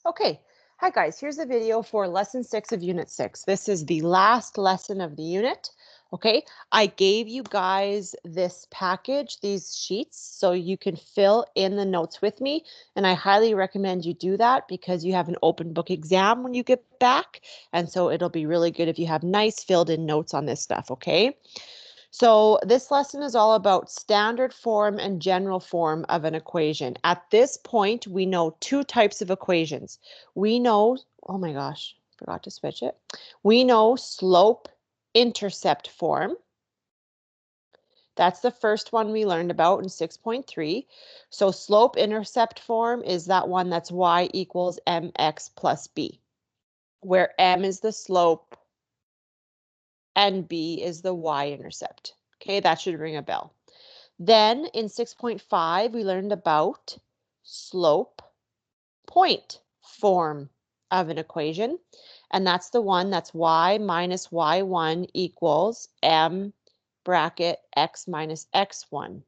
Okay, hi guys, here's the video for lesson 6 of unit 6. This is the last lesson of the unit. Okay, I gave you guys this package, these sheets, so you can fill in the notes with me. And I highly recommend you do that because you have an open book exam when you get back. And so it'll be really good if you have nice filled in notes on this stuff, okay? So this lesson is all about standard form and general form of an equation. At this point, we know two types of equations. We know, oh my gosh, forgot to switch it. We know slope-intercept form. That's the first one we learned about in 6.3. So slope-intercept form is that one that's y equals mx plus b, where m is the slope and b is the y-intercept. Okay, that should ring a bell. Then in 6.5, we learned about slope point form of an equation. And that's the one that's y minus y1 equals m bracket x minus x1.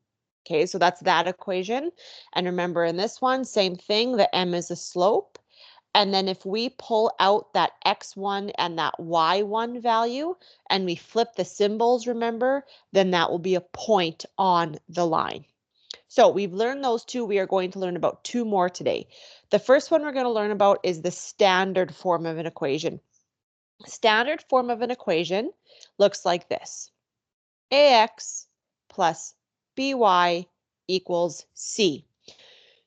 Okay, so that's that equation. And remember in this one, same thing, the m is a slope. And then if we pull out that x1 and that y1 value and we flip the symbols, remember, then that will be a point on the line. So we've learned those two. We are going to learn about two more today. The first one we're going to learn about is the standard form of an equation. Standard form of an equation looks like this. ax plus by equals c.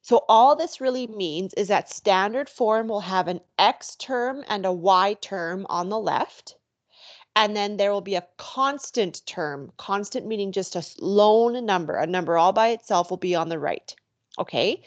So all this really means is that standard form will have an x term and a y term on the left. And then there will be a constant term, constant meaning just a lone number, a number all by itself will be on the right. Okay.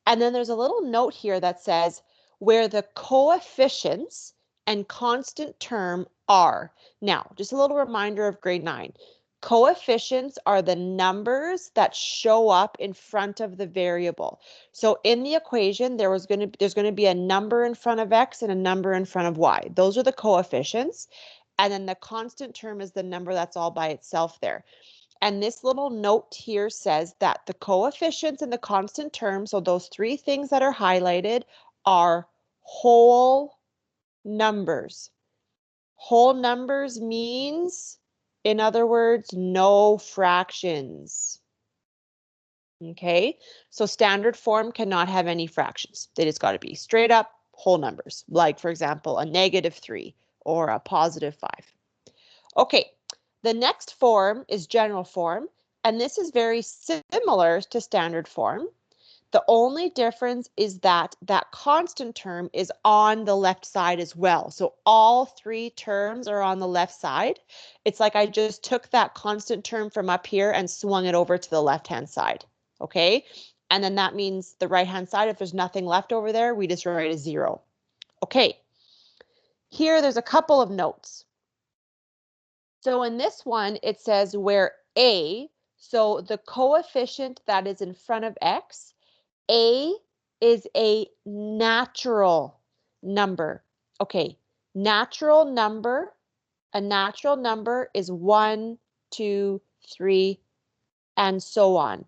And then there's a little note here that says where the coefficients and constant term are. Now, just a little reminder of grade 9. Coefficients are the numbers that show up in front of the variable. So in the equation, there's going to be a number in front of x and a number in front of y. Those are the coefficients. And then the constant term is the number that's all by itself there. And this little note here says that the coefficients and the constant term, so those three things that are highlighted, are whole numbers. Whole numbers means, in other words, no fractions. Okay, so standard form cannot have any fractions. They just got to be straight up whole numbers, like, for example, a -3 or a +5. Okay, the next form is general form, and this is very similar to standard form. The only difference is that that constant term is on the left side as well. So all three terms are on the left side. It's like I just took that constant term from up here and swung it over to the left-hand side, okay? And then that means the right-hand side, if there's nothing left over there, we just write a 0. Okay, here there's a couple of notes. So in this one, it says where a, so the coefficient that is in front of x, a is a natural number. Okay, natural number, a natural number is 1, 2, 3, and so on.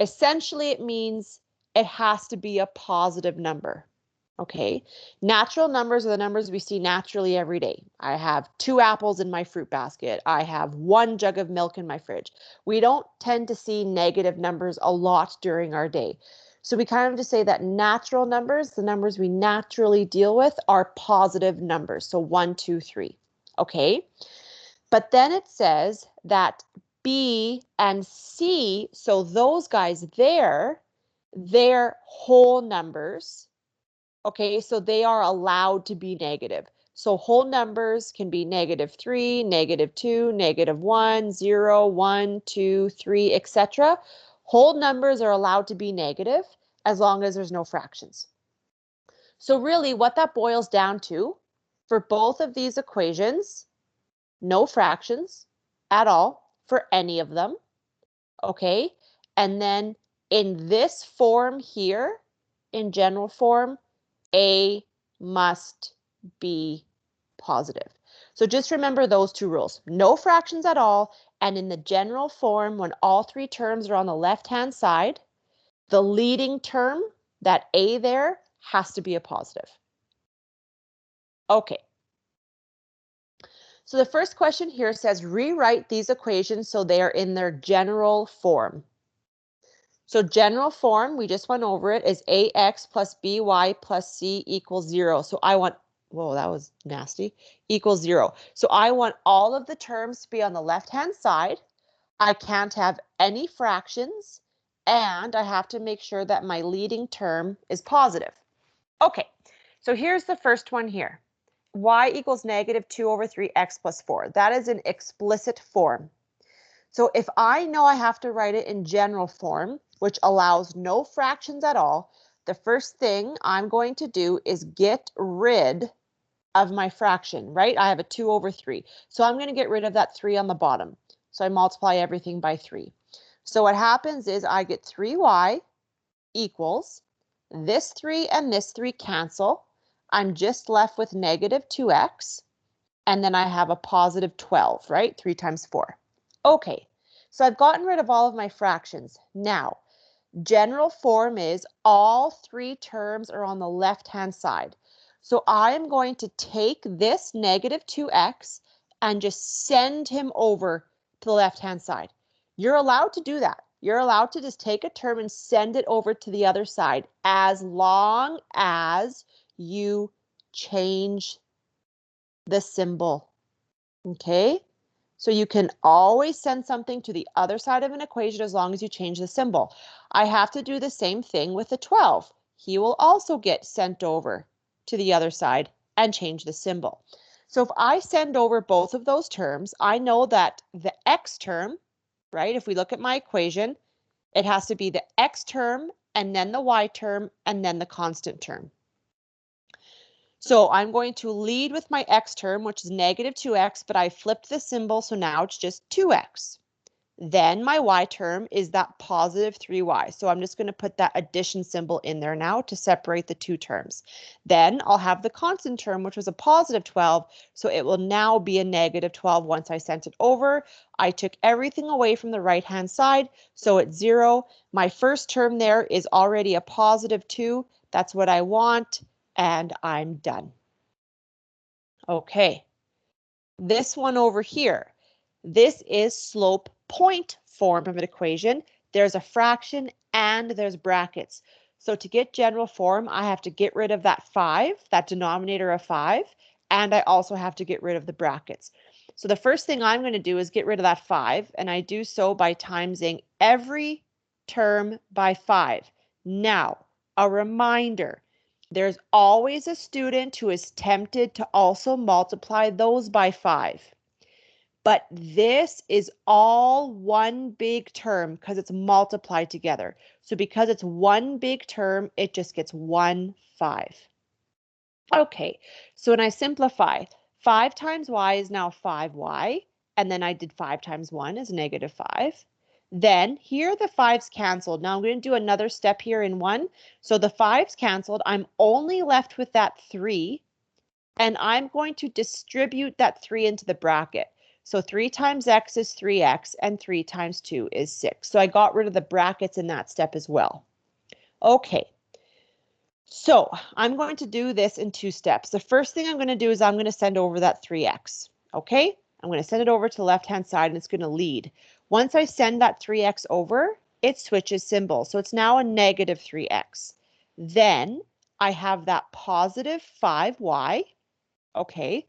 Essentially, it means it has to be a positive number. Okay, natural numbers are the numbers we see naturally every day. I have 2 apples in my fruit basket. I have 1 jug of milk in my fridge. We don't tend to see negative numbers a lot during our day. So we kind of just say that natural numbers, the numbers we naturally deal with, are positive numbers. So 1, 2, 3. Okay, but then it says that B and C, so those guys there, they're whole numbers. Okay, so they are allowed to be negative. So whole numbers can be -3, -2, -1, 0, 1, 2, 3, etc. Whole numbers are allowed to be negative as long as there's no fractions. So really what that boils down to for both of these equations, no fractions at all for any of them. Okay, and then in this form here, in general form, A must be positive. So just remember those two rules. No fractions at all, and in the general form, when all three terms are on the left-hand side, the leading term, that A there, has to be a positive. Okay. So the first question here says rewrite these equations so they are in their general form. So general form, we just went over it, is ax plus by plus c equals 0. So I want, whoa, that was nasty, equals 0. So I want all of the terms to be on the left-hand side. I can't have any fractions, and I have to make sure that my leading term is positive. Okay, so here's the first one here. Y equals negative 2 over 3x plus 4. That is an explicit form. So if I know I have to write it in general form, which allows no fractions at all, the first thing I'm going to do is get rid of my fraction, right? I have a 2 over 3. So I'm going to get rid of that 3 on the bottom. So I multiply everything by 3. So what happens is I get 3y equals this 3 and this 3 cancel. I'm just left with negative 2x. And then I have a positive 12, right? 3 times 4. Okay, so I've gotten rid of all of my fractions. Now, general form is all 3 terms are on the left-hand side. So I am going to take this negative 2x and just send him over to the left-hand side. You're allowed to do that. You're allowed to just take a term and send it over to the other side as long as you change the symbol. Okay? So you can always send something to the other side of an equation as long as you change the symbol. I have to do the same thing with the 12. He will also get sent over to the other side and change the symbol. So if I send over both of those terms, I know that the x term, right, if we look at my equation, it has to be the x term and then the y term and then the constant term. So I'm going to lead with my x term, which is negative 2x, but I flipped the symbol, so now it's just 2x. Then my y term is that positive 3y. So I'm just going to put that addition symbol in there now to separate the two terms. Then I'll have the constant term, which was a positive 12, so it will now be a negative 12 once I sent it over. I took everything away from the right-hand side, so it's 0. My first term there is already a positive 2. That's what I want. And I'm done. Okay, this one over here, this is slope point form of an equation. There's a fraction and there's brackets. So to get general form, I have to get rid of that 5, that denominator of 5, and I also have to get rid of the brackets. So the first thing I'm going to do is get rid of that 5, and I do so by timesing every term by 5. Now, a reminder, there's always a student who is tempted to also multiply those by 5. But this is all one big term because it's multiplied together. So because it's one big term, it just gets 1, 5. Okay, so when I simplify, 5 times y is now 5y, and then I did 5 times 1 is negative 5. Then here the 5's canceled. Now I'm going to do another step here in 1. So the 5's canceled. I'm only left with that 3, and I'm going to distribute that 3 into the bracket. So 3 times x is 3x, and 3 times 2 is 6. So I got rid of the brackets in that step as well. Okay. So I'm going to do this in 2 steps. The first thing I'm going to do is I'm going to send over that 3x. Okay, I'm going to send it over to the left-hand side and it's going to lead. Once I send that 3x over, it switches symbol. So it's now a negative 3x. Then I have that positive 5y. Okay,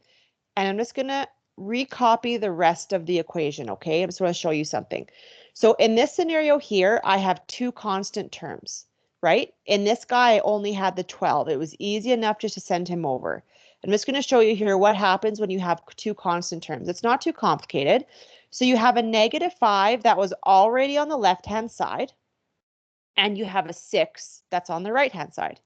and I'm just going to recopy the rest of the equation. Okay, I'm just going to show you something. So in this scenario here, I have 2 constant terms. Right? In this guy, I only had the 12. It was easy enough just to send him over. I'm just going to show you here what happens when you have 2 constant terms. It's not too complicated. So you have a negative 5 that was already on the left-hand side, and you have a 6 that's on the right-hand side.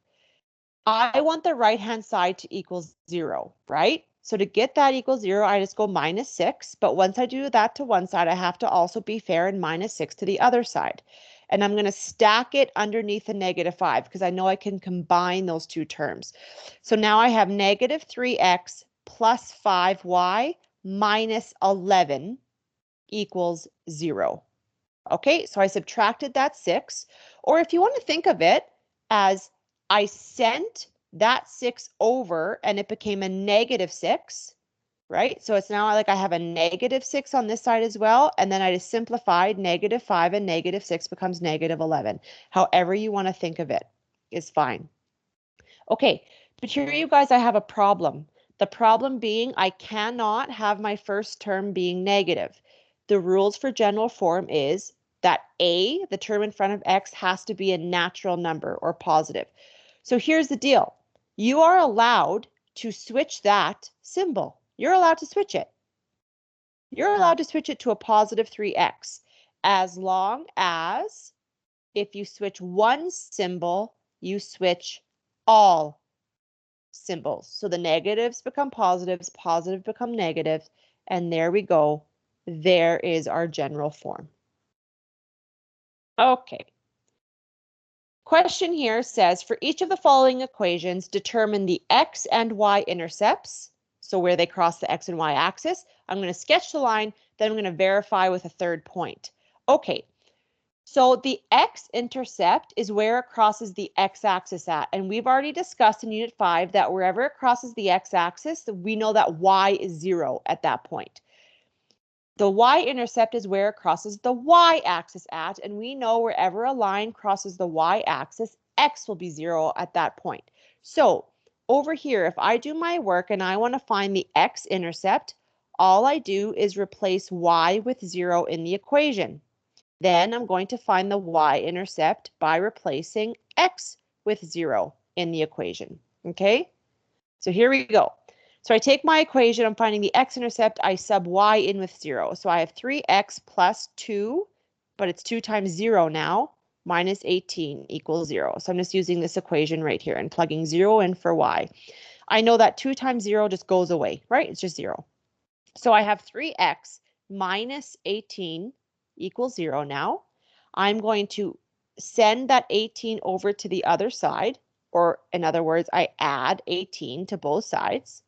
I want the right-hand side to equal 0, right? So to get that equals 0, I just go minus 6. But once I do that to one side, I have to also be fair and minus 6 to the other side. And I'm going to stack it underneath the negative 5 because I know I can combine those 2 terms. So now I have negative 3x plus 5y minus 11 equals 0. Okay, so I subtracted that 6. Or if you want to think of it as I sent that 6 over and it became a negative 6, right? So it's now like I have a negative 6 on this side as well. And then I just simplified negative 5 and negative 6 becomes negative 11. However you want to think of it is fine. Okay, but here you guys, I have a problem. The problem being I cannot have my first term being negative. The rules for general form is that a, the term in front of x, has to be a natural number or positive. So here's the deal. You are allowed to switch that symbol. You're allowed to switch it. You're allowed to switch it to a positive 3x as long as if you switch one symbol, you switch all symbols. So the negatives become positives, positive become negatives, and there we go. There is our general form. Okay. Question here says, for each of the following equations, determine the x and y intercepts, so where they cross the x and y axis. I'm going to sketch the line, then I'm going to verify with a third point. Okay, so the x-intercept is where it crosses the x-axis at, and we've already discussed in Unit 5 that wherever it crosses the x-axis, we know that y is 0 at that point. The y-intercept is where it crosses the y-axis at, and we know wherever a line crosses the y-axis, x will be 0 at that point. So over here, if I do my work and I want to find the x-intercept, all I do is replace y with 0 in the equation. Then I'm going to find the y-intercept by replacing x with 0 in the equation. Okay, so here we go. So I take my equation, I'm finding the x-intercept, I sub y in with 0. So I have 3x plus 2, but it's 2 times 0 now, minus 18 equals 0. So I'm just using this equation right here and plugging 0 in for y. I know that 2 times 0 just goes away, right? It's just 0. So I have 3x minus 18 equals 0 now. I'm going to send that 18 over to the other side, or in other words, I add 18 to both sides.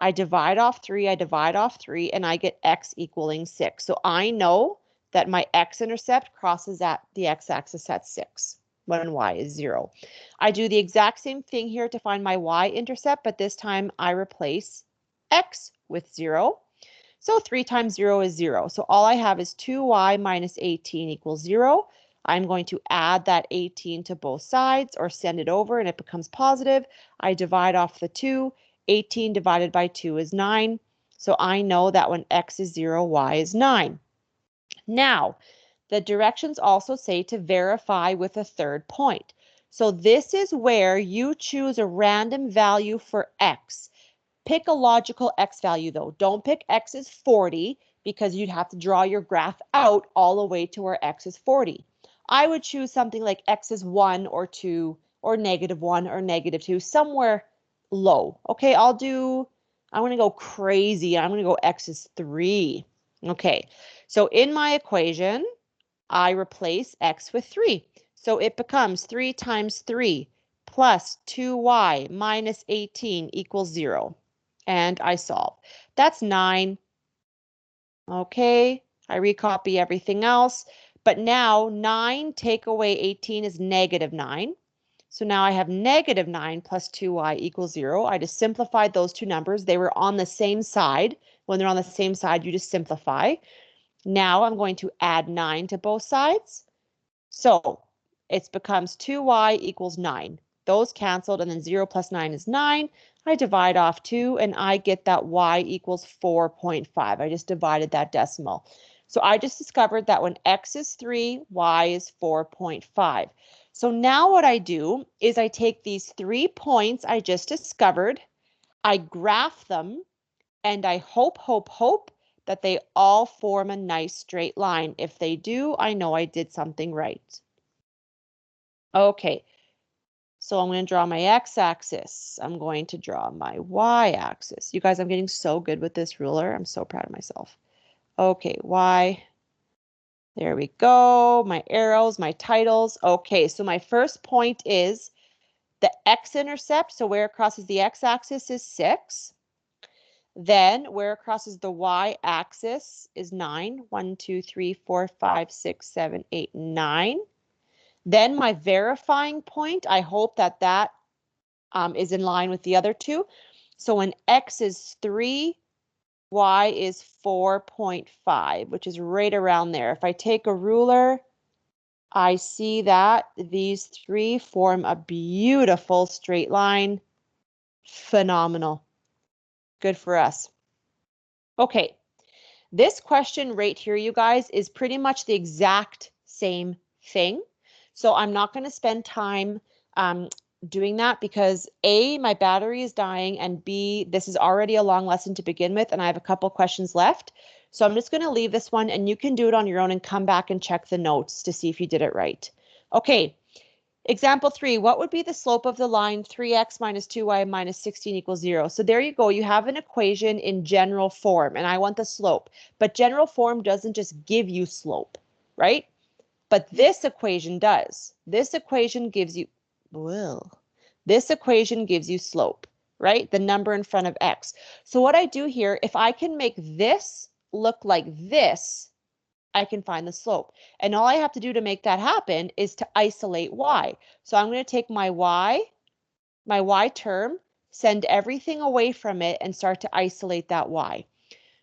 I divide off 3, and I get x equaling 6. So I know that my x-intercept crosses at the x-axis at 6 when y is 0. I do the exact same thing here to find my y-intercept, but this time I replace x with 0. So 3 times 0 is 0. So all I have is 2y minus 18 equals 0. I'm going to add that 18 to both sides or send it over and it becomes positive. I divide off the 2. 18 divided by 2 is 9. So I know that when x is 0, y is 9. Now, the directions also say to verify with a third point. So this is where you choose a random value for x. Pick a logical x value though. Don't pick x is 40 because you'd have to draw your graph out all the way to where x is 40. I would choose something like x is 1 or 2 or -1 or -2, somewhere low. Okay, I'm going to go crazy. I'm going to go x is 3. Okay, so in my equation, I replace x with 3. So it becomes 3 times 3 plus 2y minus 18 equals 0. And I solve. That's 9. Okay, I recopy everything else. But now 9 take away 18 is -9. So now I have -9 plus 2y equals 0. I just simplified those two numbers. They were on the same side. When they're on the same side, you just simplify. Now I'm going to add 9 to both sides. So it becomes 2y equals 9. Those canceled, and then 0 plus 9 is 9. I divide off 2, and I get that y equals 4.5. I just divided that decimal. So I just discovered that when x is 3, y is 4.5. So now what I do is I take these 3 points I just discovered, I graph them, and I hope that they all form a nice straight line. If they do, I know I did something right. Okay, so I'm going to draw my x-axis. I'm going to draw my y-axis. You guys, I'm getting so good with this ruler. I'm so proud of myself. Okay, y. There we go. My arrows, my titles. Okay, so my first point is the x-intercept. So where it crosses the x-axis is 6. Then where it crosses the y-axis is 9. 1, 2, 3, 4, 5, 6, 7, 8, 9. Then my verifying point, I hope that is in line with the other two. So when x is 3, y is 4.5, which is right around there. If I take a ruler, I see that these three form a beautiful straight line. Phenomenal. Good for us. Okay, this question right here, you guys, is pretty much the exact same thing. So I'm not going to spend time doing that because A, my battery is dying, and B, this is already a long lesson to begin with, and I have a couple questions left. So I'm just going to leave this one, and you can do it on your own and come back and check the notes to see if you did it right. Okay, example 3, what would be the slope of the line 3x minus 2y minus 16 equals 0? So there you go. You have an equation in general form, and I want the slope. But general form doesn't just give you slope, right? But this equation does. This equation gives you, this equation gives you slope, right? The number in front of x. So what I do here, if I can make this look like this, I can find the slope. And all I have to do to make that happen is to isolate y. So I'm going to take my y term, send everything away from it, and start to isolate that y.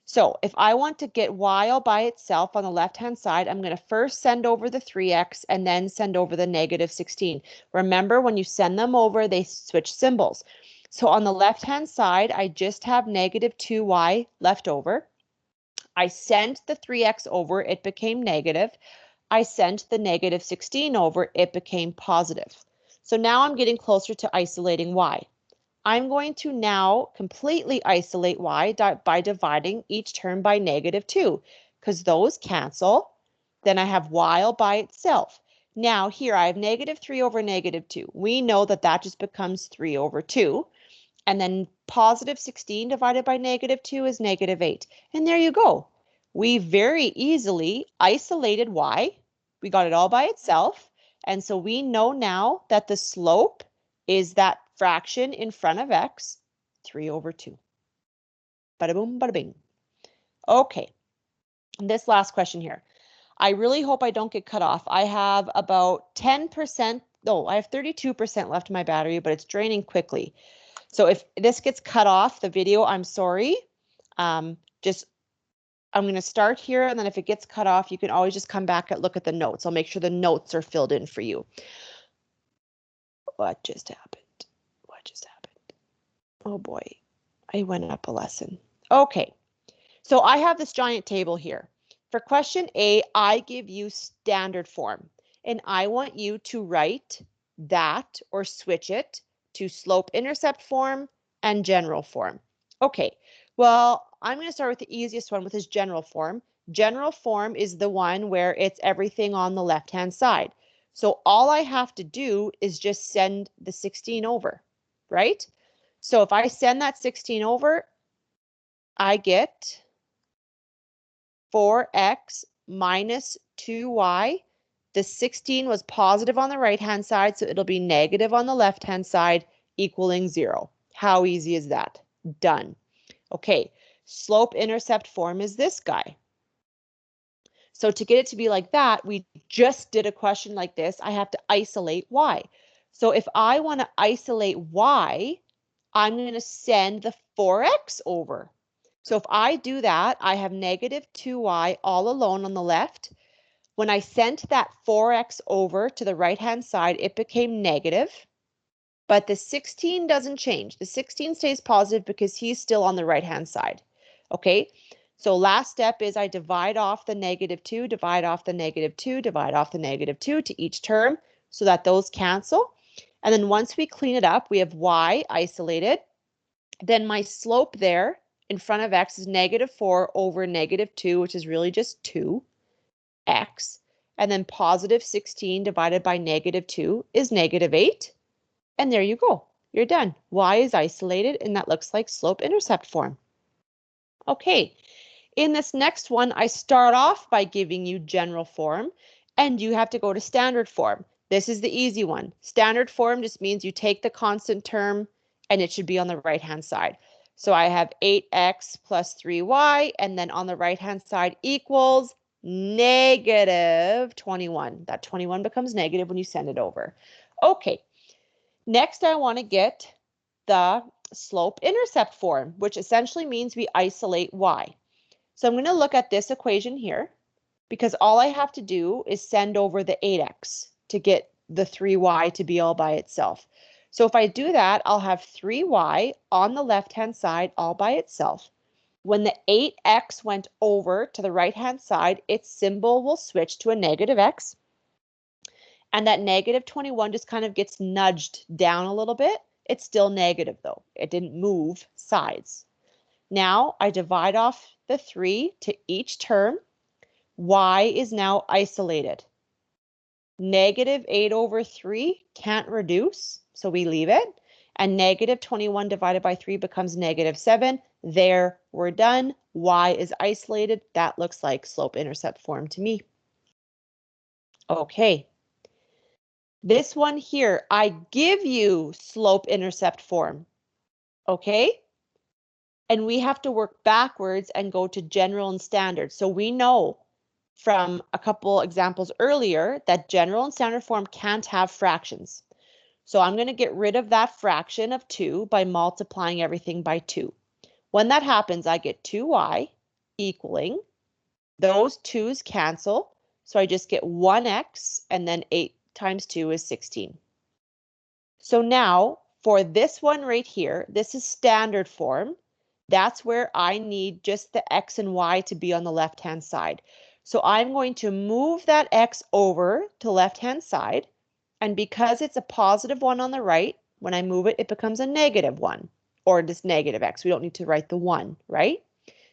So if I want to get y all by itself on the left-hand side, I'm going to first send over the 3x and then send over the negative 16. Remember, when you send them over, they switch symbols. So on the left-hand side, I just have negative 2y left over. I sent the 3x over, it became negative. I sent the negative 16 over, it became positive. So now I'm getting closer to isolating y. I'm going to now completely isolate y by dividing each term by negative 2, because those cancel. Then I have y all by itself. Now here I have negative 3 over negative 2. We know that that just becomes 3 over 2. And then positive 16 divided by negative 2 is negative 8. And there you go. We very easily isolated y. We got it all by itself. And so we know now that the slope is that fraction in front of x, 3 over 2. Bada boom, bada bing. Okay, this last question here. I really hope I don't get cut off. I have about 10%, no, I have 32% left in my battery, but it's draining quickly. So if this gets cut off, the video, I'm sorry. I'm going to start here, and then if it gets cut off, you can always just come back and look at the notes. I'll make sure the notes are filled in for you. What just happened? What just happened? Oh boy, I went up a lesson. Okay, so I have this giant table here. For question A, I give you standard form, and I want you to write that or switch it to slope-intercept form and general form. Okay, well, I'm going to start with the easiest one, which is general form. General form is the one where it's everything on the left-hand side. So all I have to do is just send the 16 over, right? So if I send that 16 over, I get 4x minus 2y. The 16 was positive on the right-hand side, so it'll be negative on the left-hand side, equaling 0. How easy is that? Done. Okay, slope-intercept form is this guy. So to get it to be like that, we just did a question like this. I have to isolate y. So if I want to isolate y, I'm going to send the 4x over. So if I do that, I have negative 2y all alone on the left. When I sent that 4x over to the right-hand side, it became negative. But the 16 doesn't change. The 16 stays positive because he's still on the right-hand side. Okay, so last step is I divide off the negative 2, divide off the negative 2, divide off the negative 2 to each term so that those cancel. And then once we clean it up, we have y isolated. Then my slope there in front of x is negative 4 over negative 2, which is really just 2x. And then positive 16 divided by negative 2 is negative 8. And there you go. You're done. Y is isolated, and that looks like slope-intercept form. Okay, in this next one, I start off by giving you general form, and you have to go to standard form. This is the easy one. Standard form just means you take the constant term, and it should be on the right-hand side. So I have 8x plus 3y, and then on the right-hand side equals negative 21. That 21 becomes negative when you send it over. Okay, next I want to get the slope-intercept form, which essentially means we isolate y. So I'm going to look at this equation here, because all I have to do is send over the 8x to get the 3y to be all by itself. So if I do that, I'll have 3y on the left-hand side all by itself. When the 8x went over to the right-hand side, its symbol will switch to a negative x. And that negative 21 just kind of gets nudged down a little bit. It's still negative though. It didn't move sides. Now I divide off the 3 to each term. Y is now isolated. Negative 8 over 3 can't reduce, so we leave it. And negative 21 divided by 3 becomes negative 7. There, we're done. Y is isolated. That looks like slope-intercept form to me. Okay. This one here, I give you slope-intercept form. Okay? And we have to work backwards and go to general and standard. So we know from a couple examples earlier that general and standard form can't have fractions. So I'm going to get rid of that fraction of 2 by multiplying everything by 2. When that happens, I get 2y equaling, those 2's cancel, so I just get 1x, and then 8 times 2 is 16. So now, for this one right here, this is standard form. That's where I need just the x and y to be on the left-hand side. So I'm going to move that x over to left-hand side. And because it's a positive 1 on the right, when I move it, it becomes a negative 1, or just negative x. We don't need to write the 1, right?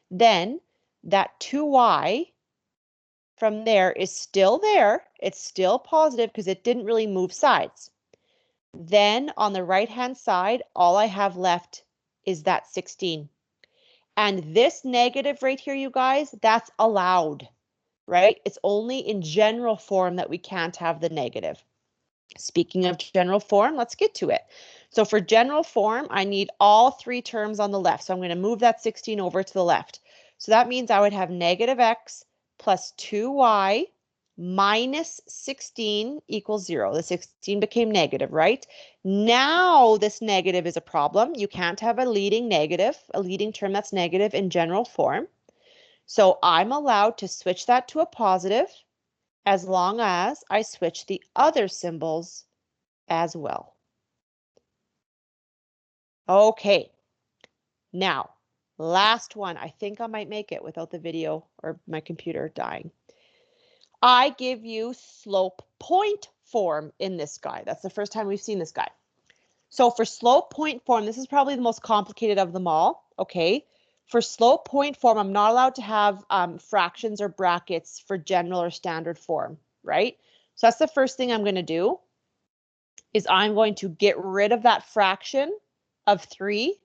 Then that 2y from there is still there. It's still positive because it didn't really move sides. Then on the right-hand side, all I have left is that 16. And this negative right here, you guys, that's allowed, right? It's only in general form that we can't have the negative. Speaking of general form, let's get to it. So for general form, I need all 3 terms on the left. So I'm going to move that 16 over to the left. So that means I would have negative x plus 2y minus 16 equals 0. The 16 became negative, right? Now this negative is a problem. You can't have a leading negative, a leading term that's negative in general form. So I'm allowed to switch that to a positive, as long as I switch the other symbols as well. Okay, now, last one. I think I might make it without the video or my computer dying. I give you slope point form in this guy. That's the first time we've seen this guy. So for slope point form, this is probably the most complicated of them all, okay? For slope point form, I'm not allowed to have fractions or brackets for general or standard form, right? So that's the first thing I'm going to do, is I'm going to get rid of that fraction of 3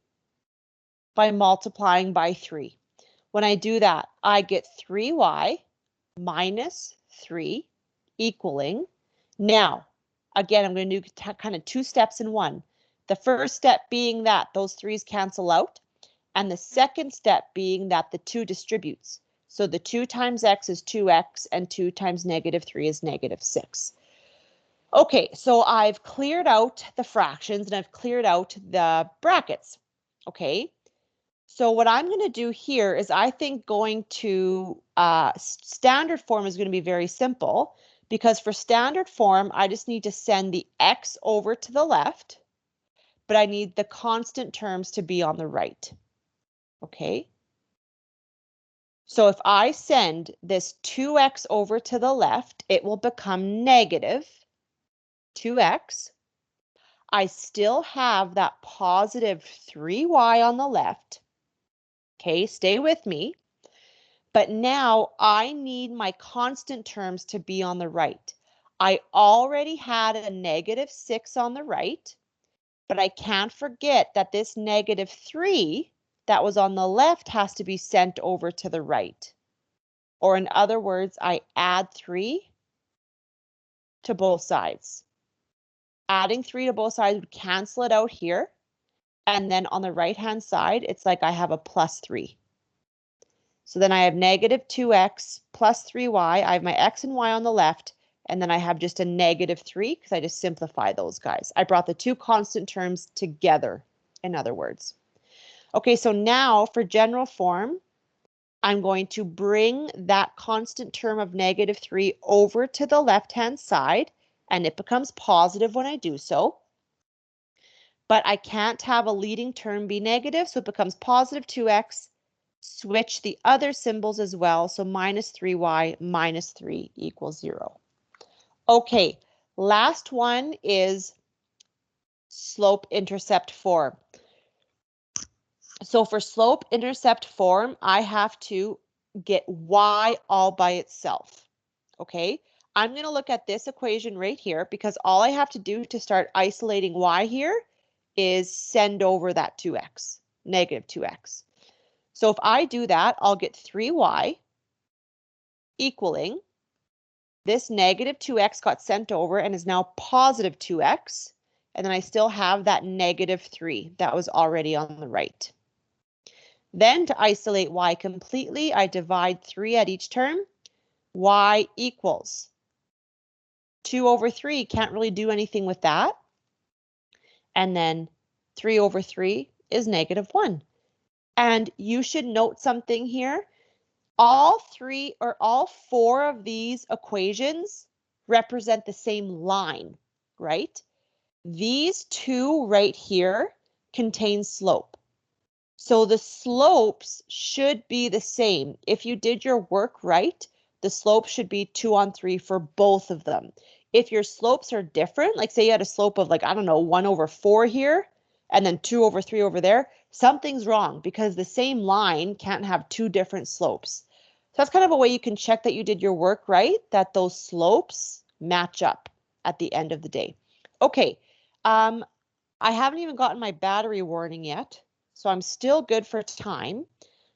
by multiplying by 3. When I do that, I get 3y minus 3 equaling. Now, again, I'm going to do kind of 2 steps in one. The first step being that those 3's cancel out, and the second step being that the 2 distributes. So the 2 times x is 2x, and 2 times negative 3 is negative 6. Okay, so I've cleared out the fractions and I've cleared out the brackets. Okay, so what I'm going to do here is I think going to standard form is going to be very simple, because for standard form, I just need to send the x over to the left, but I need the constant terms to be on the right. Okay. So if I send this 2x over to the left, it will become negative 2x. I still have that positive 3y on the left. Okay, stay with me. But now I need my constant terms to be on the right. I already had a negative 6 on the right, but I can't forget that this negative 3 that was on the left has to be sent over to the right. Or in other words, I add 3 to both sides. Adding 3 to both sides would cancel it out here. And then on the right-hand side, it's like I have a plus 3. So then I have negative 2x plus 3y. I have my x and y on the left, and then I have just a negative 3 because I just simplify those guys. I brought the 2 constant terms together in other words. Okay, so now for general form, I'm going to bring that constant term of -3 over to the left-hand side, and it becomes positive when I do so. But I can't have a leading term be negative, so it becomes positive 2x. Switch the other symbols as well, so -3y minus 3 equals 0. Okay, last one is slope-intercept form. So for slope-intercept form, I have to get y all by itself. Okay, I'm going to look at this equation right here because all I have to do to start isolating y here is send over that 2x, -2x. So if I do that, I'll get 3y equaling this -2x got sent over and is now positive 2x. And then I still have that -3 that was already on the right. Then to isolate y completely, I divide 3 at each term. Y equals 2 over 3, can't really do anything with that. And then 3 over 3 is -1. And you should note something here. All 4 of these equations represent the same line, right? These 2 right here contain slope. So the slopes should be the same. If you did your work right, the slope should be 2 on 3 for both of them. If your slopes are different, like say you had a slope of like, I don't know, 1 over 4 here, and then 2 over 3 over there, something's wrong because the same line can't have 2 different slopes. So that's kind of a way you can check that you did your work right, that those slopes match up at the end of the day. Okay, I haven't even gotten my battery warning yet, so I'm still good for time.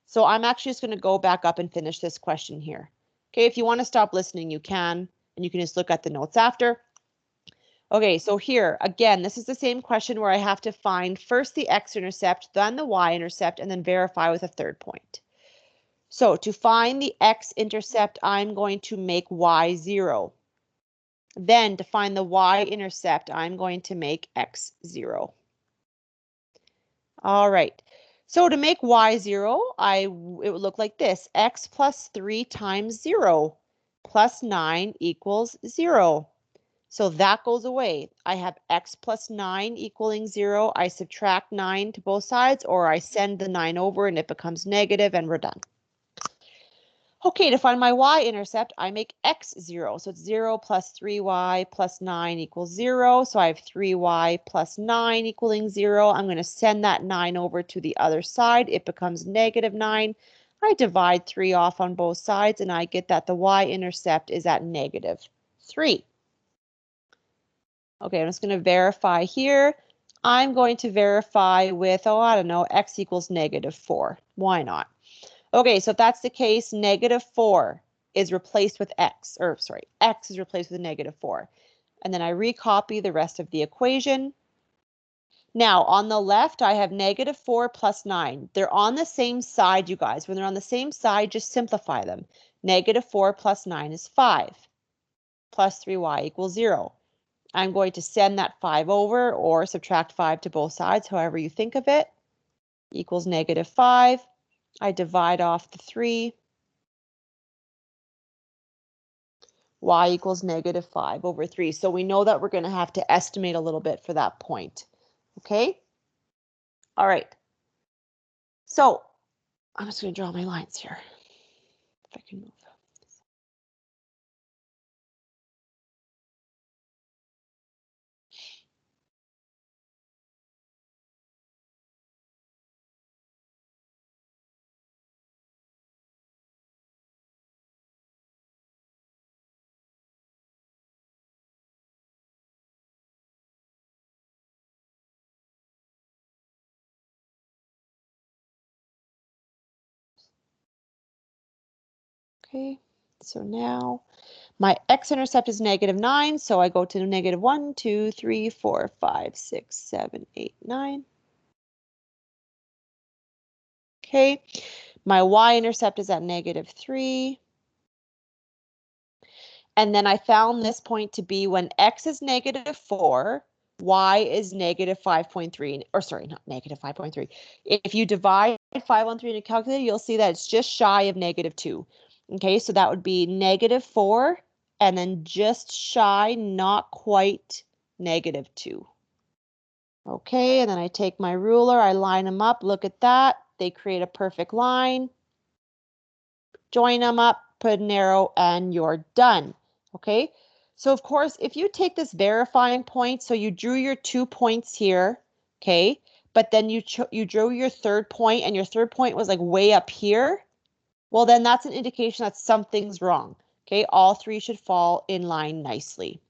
So I'm actually just going to go back up and finish this question here. Okay, if you want to stop listening, you can, and you can just look at the notes after. Okay, so here, again, this is the same question where I have to find first the x-intercept, then the y-intercept, and then verify with a third point. So to find the x-intercept, I'm going to make y 0. Then to find the y-intercept, I'm going to make x 0. All right, so to make y 0, it would look like this. X plus 3 times 0 plus 9 equals 0. So that goes away. I have x plus 9 equaling 0. I subtract 9 to both sides, or I send the 9 over and it becomes negative and we're done. Okay, to find my y-intercept, I make x 0. So it's 0 plus 3y plus 9 equals 0. So I have 3y plus 9 equaling 0. I'm going to send that 9 over to the other side. It becomes -9. I divide 3 off on both sides and I get that the y-intercept is at -3. Okay, I'm just going to verify here. I'm going to verify with, oh, I don't know, x equals -4. Why not? Okay, so if that's the case, -4 is replaced with x, or sorry, x is replaced with -4. And then I recopy the rest of the equation. Now, on the left, I have -4 plus 9. They're on the same side, you guys. When they're on the same side, just simplify them. -4 plus 9 is 5, plus 3y equals 0. I'm going to send that 5 over or subtract 5 to both sides, however you think of it, equals -5. I divide off the 3. Y equals -5 over 3. So we know that we're going to have to estimate a little bit for that point. Okay? All right. So I'm just going to draw my lines here. If I can move. Okay, so now my x-intercept is -9, so I go to -1, 2, 3, 4, 5, 6, 7, 8, 9. Okay, my y-intercept is at -3. And then I found this point to be when x is -4, y is negative 5.3, or sorry, not negative 5.3. If you divide 5 on 3 in a calculator, you'll see that it's just shy of negative 2. Okay, so that would be negative 4, and then just shy, not quite negative 2. Okay, and then I take my ruler, I line them up, look at that. They create a perfect line. Join them up, put an arrow, and you're done. Okay, so of course, if you take this verifying point, so you drew your 2 points here, okay, but then you drew your third point, and your third point was like way up here, well, then that's an indication that something's wrong. Okay, all 3 should fall in line nicely.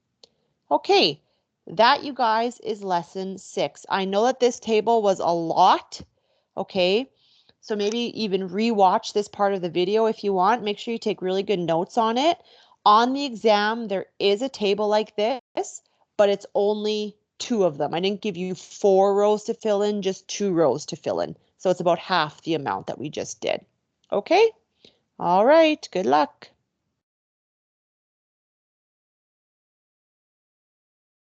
Okay, that, you guys, is lesson 6. I know that this table was a lot, okay? So maybe even rewatch this part of the video if you want. Make sure you take really good notes on it. On the exam, there is a table like this, but it's only 2 of them. I didn't give you 4 rows to fill in, just 2 rows to fill in. So it's about half the amount that we just did. Okay? All right, good luck.